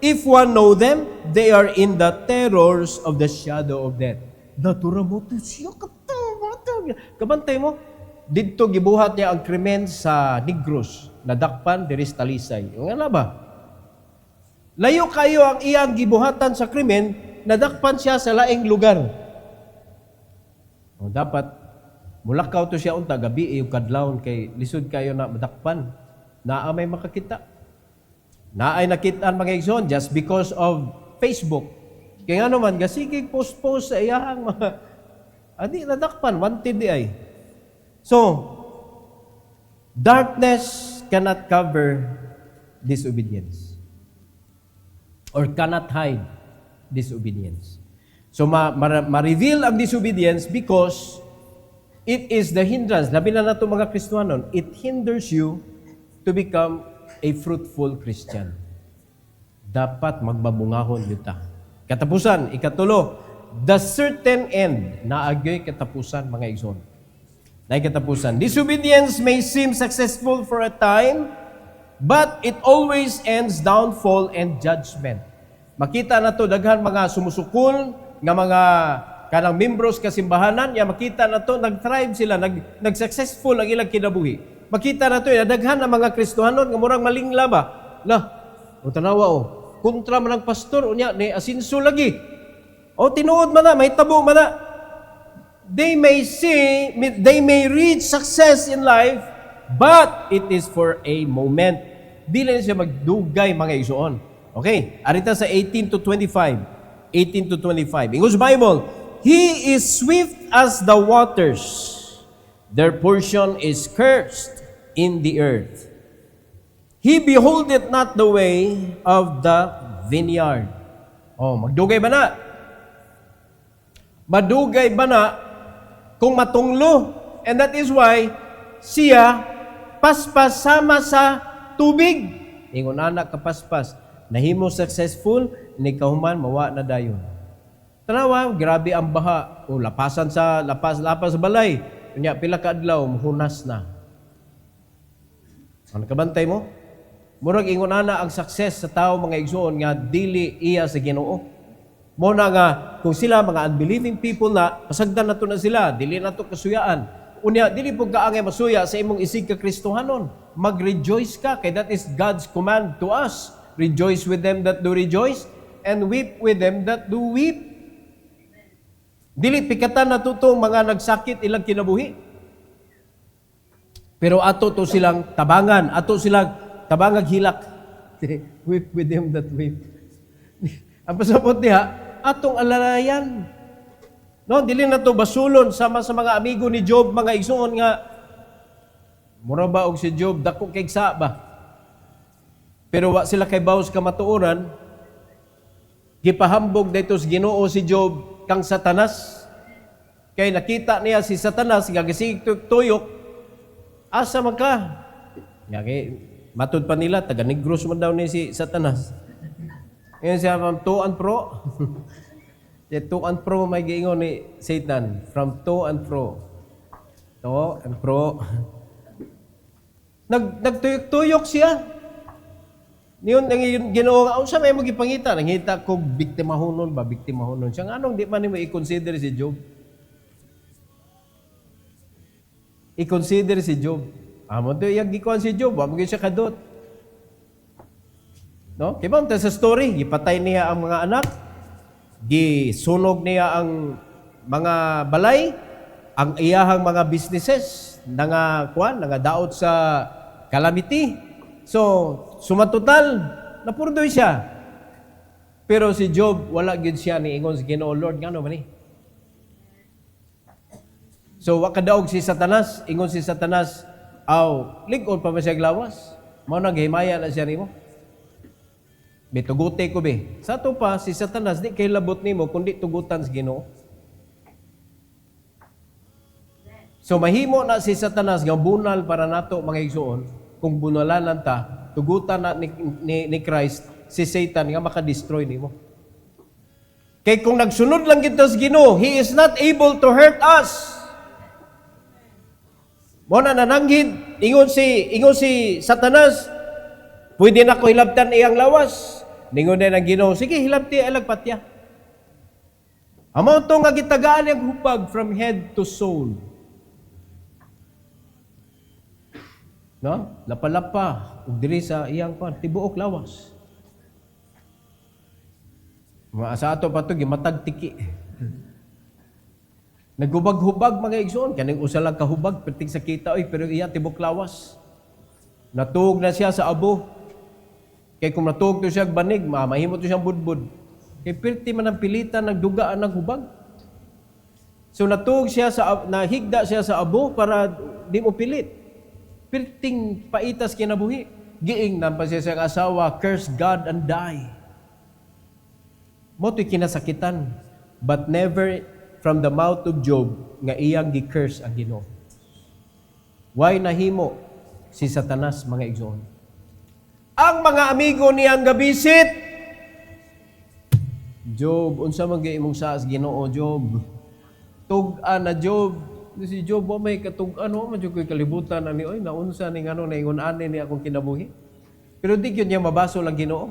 A: If one know them, they are in the terrors of the shadow of death. Natura mo to siya kabantay mo. Dito gibuhat niya ang krimen sa Negros, nadakpan diri sa Talisay. Nga ba? Layo kayo ang iyang gibuhatan sa krimen, nadakpan siya sa laing lugar. O dapat mulakaw to siya unta gabi yung kadlawon kay lisod kayo na madakpan. Naa may makakita. Naay nakitaan mga igsoon just because of Facebook. Kaya nga naman, gasigig post-post sa iyahang mga adi nadakpan, wanted di ay. So, darkness cannot cover disobedience or cannot hide disobedience. So, ma-reveal ang disobedience because it is the hindrance. Labi na nato mga Kristiyanon, it hinders you to become a fruitful Christian. Dapat magbabungahon yuta. Katapusan, ikatulo, the certain end. Naagyoy katapusan, mga igsoon. Naay katapusan. Disobedience may seem successful for a time, but it always ends downfall and judgment. Makita na to daghan mga sumusukol nga mga kanang membros kasimbahanan, ya makita na to nag-thrive sila, nag-successful ang ilang kinabuhi. Makita na to daghan ang mga Kristohanon nga murang malingla ba? Lah, o tanawa o, kontra man ang pastor unya ni asinso lagi. O tinuod man na, may tabo man na. They may reach success in life, but it is for a moment. Dili na siya magdugay mga igsoon. Okay, arita sa 18 to 25. 18 to 25. English Bible, He is swift as the waters. Their portion is cursed in the earth. He beholdeth not the way of the vineyard. Oh, magdugay ba na? Madugay ba na kung matunglo? And that is why siya paspas sama sa tubig. Ingon anak kapaspas. Nahimo successful, ni kahuman mawa na dayon. Tanawa, grabe ang baha. O lapas sa balay. Kunya pila ka adlaw hunas na. Ano kabantay mo? Murag ingon ana ang success sa tao mga igsoon nga dili iya sa Ginoo. Mo na nga kung sila mga unbelieving people na pasagdan nato na sila, dili nato kasuyaan. Unya dili pud kaangay masuya sa imong isig ka Kristohanon. Mag-rejoice ka kay that is God's command to us. Rejoice with them that do rejoice and weep with them that do weep. Dili pikatan na tutong mga nagsakit ilang kinabuhi. Pero ato to silang tabangan, ato silang tabangag hilak. Weep with them that weep. Ang pasapot niya, atong alalayan. No, dili na to basulon sama sa mga amigo ni Job, mga igsoon nga mura ba og si Job dako kay sa ba? Pero wa sila kay bawas kamatuoran, gipahambog dayto sa Ginoo si Job kang Satanas. Kay nakita niya si Satanas nga gisig tuyok, asa man ka? Nga kay matud pa nila taga Negros man daw ni si Satanas. Ngayon siya from to and fro. To and fro may giingon ni Satan, from to and fro. To and fro. Nagtuyok-tuyok siya. Niyon ang Ginoo nga unsa may mo gipangita, nangita ko biktimahonon ba, biktimahonon siya. Anong di man nimo i-consider si Job? I-consider si Job. Amo to iyang gikuan si Job, wa mo gyud siya kadot. No? Kaya ba sa story, gipatay niya ang mga anak, gisunog niya ang mga balay, ang iyahang mga businesses, nangadaot sa calamity. So, sumatotal, napurdoy siya. Pero si Job, wala gid siya ni ingon sa Ginoo, Lord, ngano man ni? So, wakadaog si Satanas, ingon si Satanas, ligon pa ba siya glawas? Mao naghimaya na siya nimo. Tuguti ko be. Sa to pa, si Satanas, di kay labot nimo, kundi tugutan sa Ginoo. So, mahimo na si Satanas, nga bunal para nato mga igsoon, kung bunalanan ta, tugutan na ni Christ, si Satan nga makadestroy nimo. Kay kung nagsunod lang kita sa Ginoo, He is not able to hurt us. Mo na nananghid, ingon si Satanas, pwede na ko hilabtan iyang lawas. Ningon na ng Ginoo, sige hilabti alag patya. Amo to nga gitagaan ang hubag from head to soul. No? Lapa-lapa ug diri sa iyang tibuok lawas. Sa ato pa to gimatag tiki. Nagubag-hubag mga igsoon, kaning usa lang kahubag perting sa kita oy, pero iya tibok lawas. Natuog na siya sa abo. Kay kung natuog to siya banig, mahimo to siyang budbud. Kay perti man ang pilitan nagdugaan ng hubag. So natuog siya nahigda siya sa abo para di mo pilit. Perting paitas kinabuhi. Giing nampa siya sa asawa, curse God and die. Mo to'y kinasakitan, but never from the mouth of Job nga iyang gi-curse ang Ginoo. Why nahimo si Satanas mga igsoon? Ang mga amigo niyang gabisit, Job, unsa man gyud imong saas Ginoo, Job? Tug-an na Job. Si Job mo may katug-an, man jud koy kalibutan ani oy, naunsa ning naingon ani ni akong kinabuhi. Pero di gyud niya mabaso lang Ginoo.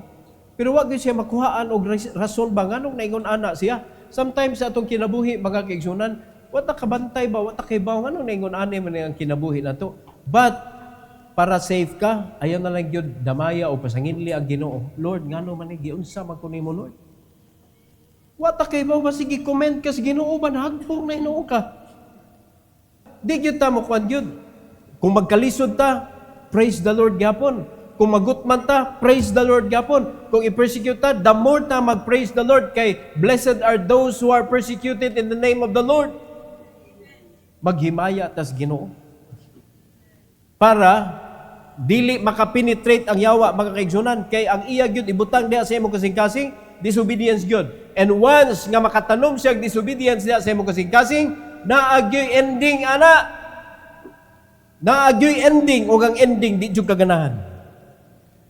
A: Pero wag gyud siya makuhaan og rason ba nganong naingon ana siya. Sometimes sa atong kinabuhi, mga kaigsunan, wata kabantay ba, wata kay ba, anong naingon ani man ang kinabuhi na to. But, para safe ka, ayaw na lang yun damaya o pasanginli ang Ginoo. Lord, ngano man giunsa magkunimo Lord. Wata kay ba, sige comment ka sa Ginoo ba, hagbong na inoo ka. Di yun ta mo kwan yun. Kung magkalisod ta, praise the Lord gapon. Kung magutman ta, praise the Lord gapon. Kung i-persecute ta, the more ta mag-praise the Lord kay blessed are those who are persecuted in the name of the Lord. Maghimaya tas Ginoo. Para dili makapenetrate ang yawa mga kaigsunan kay ang iya gyud ibutang diha sa imong kasing-kasing disobedience gyud. And once nga makatanom siya disobedience diha sa imong kasing-kasing, naagyoy ending ana. Naagyoy ending ug ang ending di jud kaganahan.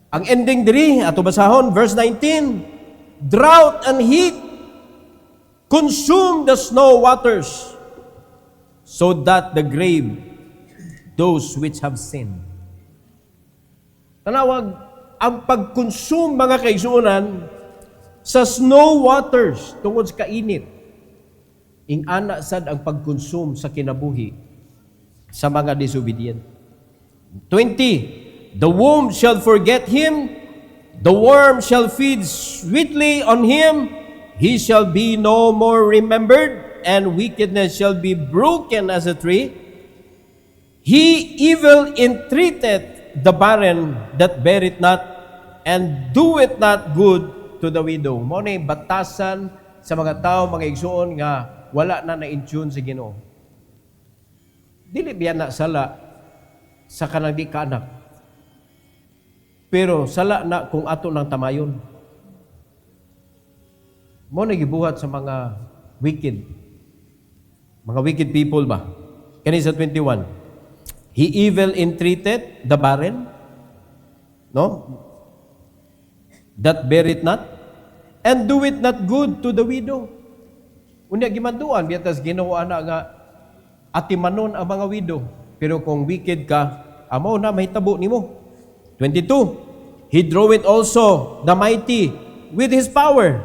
A: Ang ending diri, ato basahon, verse 19, drought and heat consume the snow waters, so that the grave those which have sinned. Tanawag, ang pagkonsume mga kaigsuonan sa snow waters tungod sa kainit, ing ana sad ang pagkonsume sa kinabuhi sa mga disobedient. 20, the womb shall forget him, the worm shall feed sweetly on him, he shall be no more remembered, and wickedness shall be broken as a tree. He evil entreateth the barren that beareth not, and doeth not good to the widow. Mo ni batasan sa mga tao, mga igsuon nga wala na na-intune sa Ginoo. Dili biya na sala sa kanang di kaanak. Pero sala na kung ato ng tamayon. Mo na gibuhat sa mga wicked. Mga wicked people ba? Kani sa 21. He evil entreated the barren, no? That bear it not, and do it not good to the widow. Unya gimanduan, biyatas ginawa na nga atimanon ang mga widow. Pero kung wicked ka, amaw na mahitabo nimo. 22, he draweth also the mighty with his power.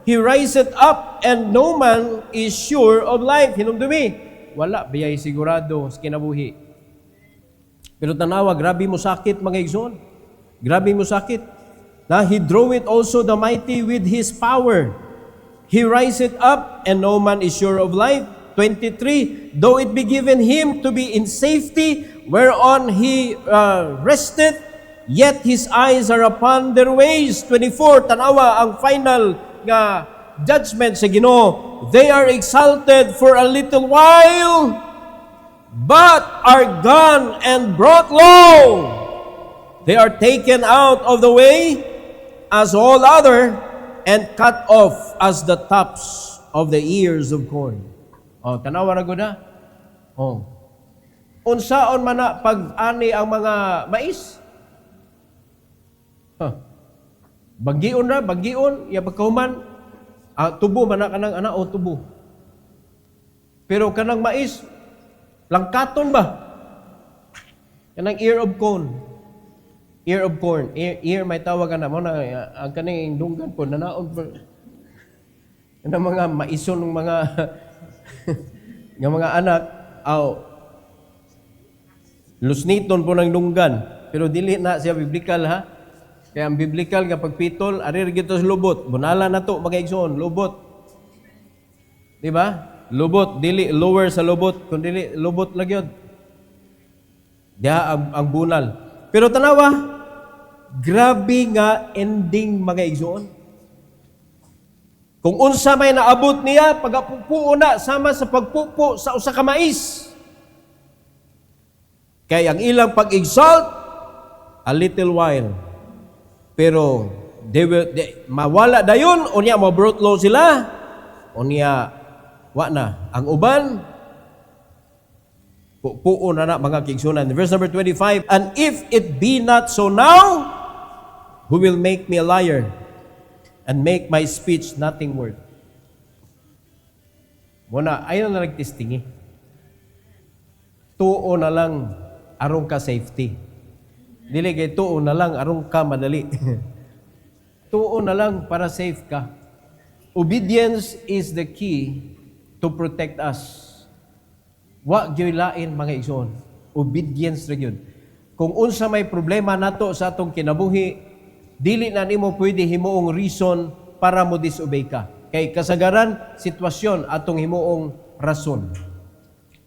A: He riseth up, and no man is sure of life. Hinumdumi, wala, biyay sigurado sa kinabuhi. Pero tanawa, grabe mo sakit mga igsoon. Grabe mo sakit. Na he draweth also the mighty with his power. He riseth up, and no man is sure of life. 23, though it be given him to be in safety, whereon he resteth, yet his eyes are upon their ways. 24, tanawa ang final nga judgment sa Ginoo. They are exalted for a little while, but are gone and brought low. They are taken out of the way as all other, and cut off as the tops of the ears of corn. Oh, tanawa na gud na. Oh. Unsaon man na pag-ani ang mga mais? Bagion na, bagion, ya pagkahuman, tubo man na kanang ana o tubo. Pero kanang mais, langkaton ba? Kanang ear of corn. Ear of corn. Ear may tawag na mo na ang kaning dunggan po nanaon po. Ng mga maison ng mga ng mga anak lusniton po ng dunggan. Pero dili na siya biblical ha. Kaya ang biblical nga pagpitol, arir gito sa lubot. Bunala na to, mga igsoon, lubot. Di ba? Lubot, dili lower sa lubot, kundi lubot lang yun. Diha ang bunal. Pero tanawa, grabe nga ending mga igsoon. Kung unsa may naabot niya, pagapupuo na sama sa pagpupo sa usa ka mais. Kaya ang ilang pag-exalt, a little while. Pero mawala dayon, o niya ma-brought low sila, o niya wa na. Ang uban, puo na na mga kigsunan. Verse number 25, and if it be not so now, who will make me a liar and make my speech nothing worth? Muna, ayaw na nagtistingi. Tuo na lang arong ka safety. Dili kay tuo na lang arong ka madali. Tuo na lang para safe ka. Obedience is the key to protect us. Wa gyud lain mga igsoon. Obedience ra gyud. Kung unsa may problema nato sa atong kinabuhi, dili na nimo pwede himuong reason para mo disobey ka. Kay kasagaran sitwasyon atong himuong rason.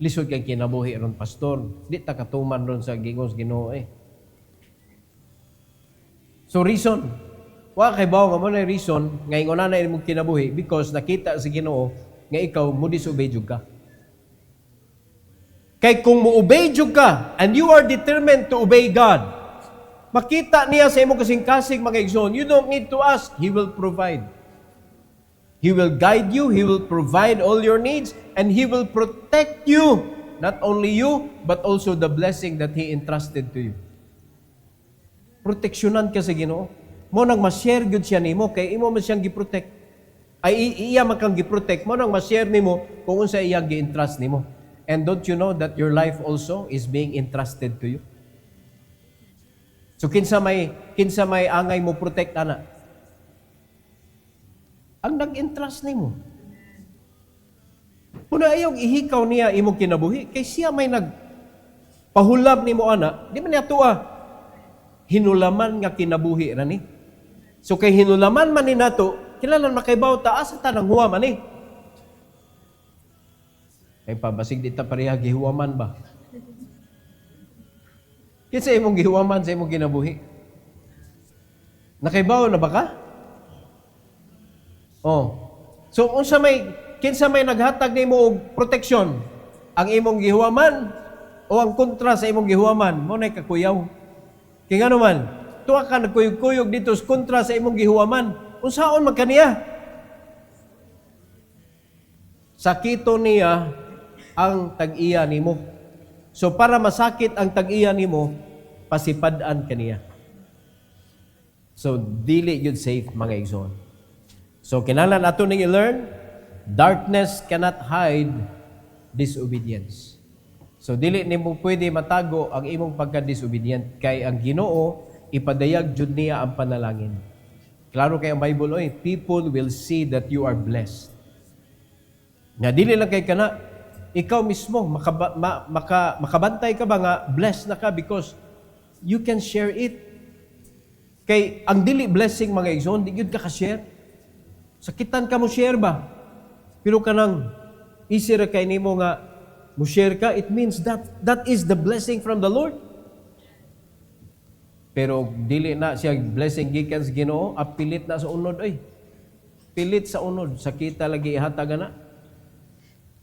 A: Lisod kay kinabuhi ron pastor. Di ta katuman ron sa gingos Ginoo eh. So reason, wa kay bawo nga mo na reason nga inguna na imong kinabuhi because nakita sa Ginoo nga ikaw mo disobey jud ka. Kay kung mo-obey jud ka and you are determined to obey God, makita niya sa imong kasing-kasing mga igsoon, you don't need to ask, He will provide. He will guide you, He will provide all your needs, and He will protect you. Not only you, but also the blessing that He entrusted to you. Proteksyonan ka sa Ginoo. Mo nang ma-share gyud siya nimo kay imo man siyang gi-protect. Ay iya man kang gi-protect mo nang ma-share nimo kung unsa iya gi-entrust nimo. And don't you know that your life also is being entrusted to you? So kinsa may angay mo protect ana? Ang nag-entrust nimo. Kung ayaw ihikaw niya imong kinabuhi, kay siya may nagpahulab nimo ana, di man niya tuwa. Hinulaman nga kinabuhi ra ni. So kay hinulaman man ni nato, kilalan makaibaw ta asa ta nang huwa man ni. Kay pabasig di ta pareha gihuwaman ba? Kinsa imong gihuwaman sa imong kinabuhi? Nakaibaw na ba ka? Oh. So kinsa may naghatag nimo og proteksyon? Ang imong gihuwaman o ang kontra sa imong gihuwaman? Mo nay kakuyaw. Kaya nga naman, tuwa ka nagkuyog-kuyog dito kontra sa imong gihuwaman. Unsaon man kaniya? Sakito niya ang tag-iya nimo. So para masakit ang tag-iya nimo, pasipad-an kaniya. So dili yun safe mga igsoon. So kinahanglan ato ning i-learn, darkness cannot hide disobedience. So dili nimo pwede matago ang imong pagka-disobedient kay ang Ginoo ipadayag jud niya ang panalangin. Klaro kay ang Bible people will see that you are blessed. Nga dili lang kay kana ikaw mismo makabantay ka ba nga blessed na ka because you can share it. Kay ang dili blessing mga igsoon, di gyud ka ka-share. Sakitan ka mo share ba? Pero kanang easy ra kay nimo nga mo share ka, it means that is the blessing from the Lord. Pero dili na siya blessing gikan sa Ginoo, apilit na sa unod ay. Pilit sa unod, sakita lagi ihatag na.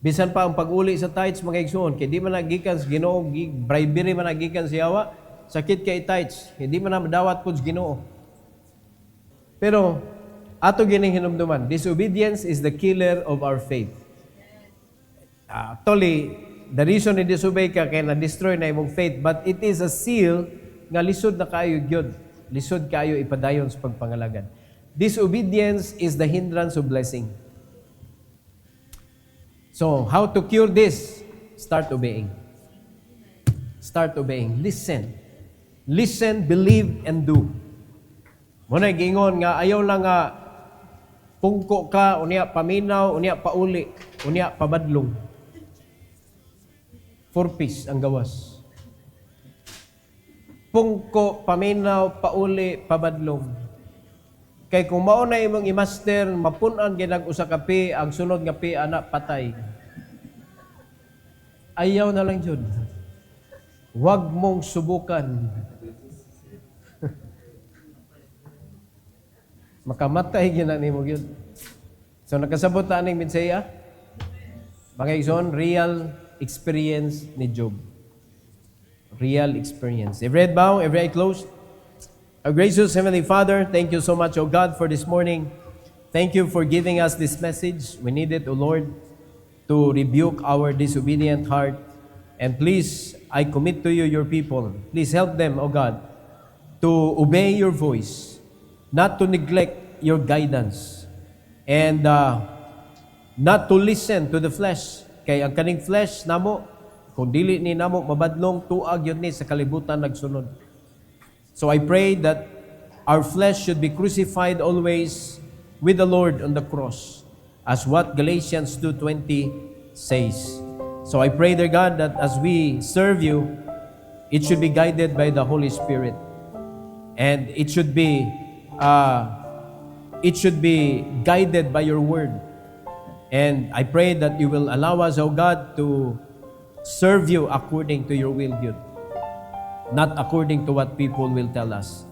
A: Bisan pa ang pag-uli sa tithes mga igsoon, kay di man nagikan sa Ginoo, bribery man nagikan sa yawa, sakit kay tithes, hindi man na madawat pud sa Ginoo. Pero ato gining hinumduman, disobedience is the killer of our faith. Actually, the reason ni disobey ka kay na-destroy na imong faith, but it is a seal nga lisod na kayo gyud. Lisod kayo ipadayon sa pagpangalagan. Disobedience is the hindrance of blessing. So, how to cure this? Start obeying. Start obeying. Listen. Listen, believe, and do. Muna gingon nga ayaw lang nga pungko ka, unya paminaw, unya pauli, unya pabadlong. 4 piece ang gawas. Pungko, paminaw, pauli, pabadlong. Kay kung mauna imong i-master, mapunan ginag usa ka pi, ang sunod nga pi anak patay. Ayaw na lang jud. Huwag mong subukan. Makamatay ginani mo yun. So nakasabot na aning minsaya. Mga igsoon, real experience ni Job. Real experience. Every head bow, every eye closed. Our gracious Heavenly Father, thank you so much, O God, for this morning. Thank you for giving us this message. We need it, O Lord, to rebuke our disobedient heart. And please, I commit to you your people. Please help them, O God, to obey your voice, not to neglect your guidance, and not to listen to the flesh. Kay ang kaning flesh namo, kung dili ni namo mabadlong, tuag yun ni sa kalibutan nagsunod. So I pray that our flesh should be crucified always with the Lord on the cross, as what Galatians 2:20 says. So I pray, dear God, that as we serve you, it should be guided by the Holy Spirit. And it should be guided by your word. And I pray that you will allow us, O God, to serve you according to your will, God, not according to what people will tell us.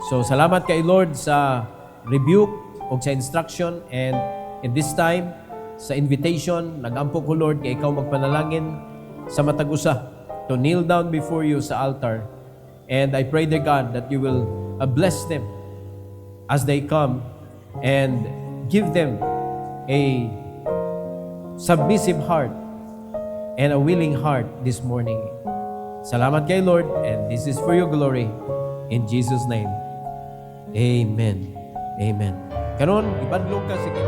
A: So salamat kay Lord sa rebuke o sa instruction, and in this time, sa invitation, nag-ampo ko, Lord, kay ikaw magpanalangin sa matag-usa to kneel down before you sa altar. And I pray, dear God, that you will bless them as they come and give them a submissive heart and a willing heart this morning. Salamat kay Lord, and this is for your glory. In Jesus' name, amen. Amen. Karon, ibadlong ka, sige.